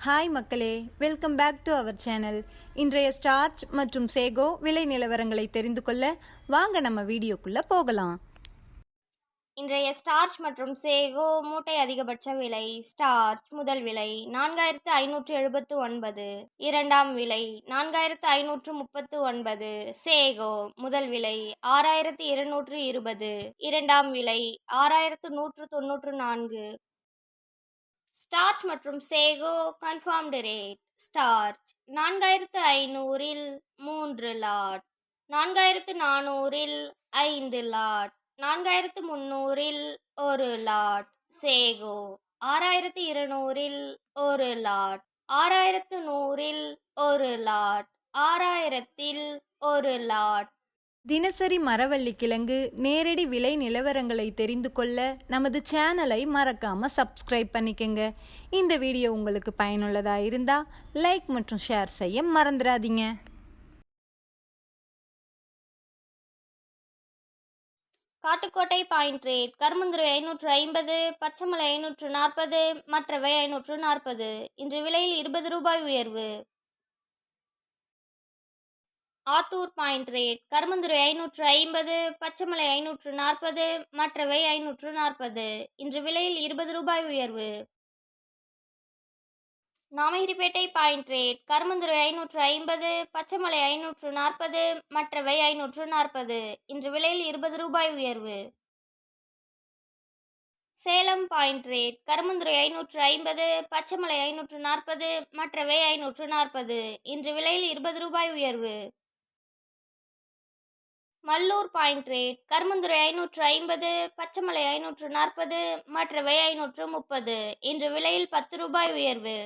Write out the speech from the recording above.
Hi மக்களே, welcome back to our channel. இன்றைய starch மற்றும் சேகோ விலை நிலவரங்களை தெரிந்து கொள்ள வாங்க நம்ம வீடியோக்குள்ள போகலாம். இன்றைய ஸ்டார்ச் மற்றும் சேகோ மூட்டை அதிகபட்ச விலை. ஸ்டார்ச் முதல் விலை 4579, இரண்டாம் விலை 4539. சேகோ முதல் விலை 6220, இரண்டாம் விலை 6194. ஸ்டார்ச் மற்றும் சேகோ கன்ஃபார்ம்டு ரேட். ஸ்டார்ச் 4500-இல் 3 லாட், 4400-இல் 5 லாட், 4300-இல் 1 லாட். சேகோ 6200-இல் 1 லாட், 6100-இல் 1 லாட், 6000-இல் 1 லாட். தினசரி மரவள்ளி கிழங்கு நேரடி விலை நிலவரங்களை தெரிந்து கொள்ள நமது சேனலை மறக்காம சப்ஸ்கிரைப் பண்ணிக்கங்க. இந்த வீடியோ உங்களுக்கு பயனுள்ளதா இருந்தா லைக் மற்றும் ஷேர் செய்ய மறந்துடாதீங்க. Kattukottai point rate. கருமந்துறை 550, பச்சைமலை 540, மற்றவை 540. இன்று விலையில் 20 ரூபாய் உயர்வு. Attur point rate. கருமந்துறை 550, பச்சைமலை 540, மற்றவை 540. இன்று விலையில் 20 ரூபாய் உயர்வு. Namagiripettai point rate. கருமந்துறை 550, பச்சைமலை 540, மற்றவை 540. இன்று விலையில் 20 ரூபாய் உயர்வு. Salem point rate. கருமந்துறை 550, பச்சைமலை 540, மற்றவை 540. இன்று விலையில் 20 ரூபாய் உயர்வு. Mallur point rate. கருமந்துறை 550, பச்சைமலை 540, மற்றவை 530. இன்று விலையில் 10 ரூபாய் உயர்வு.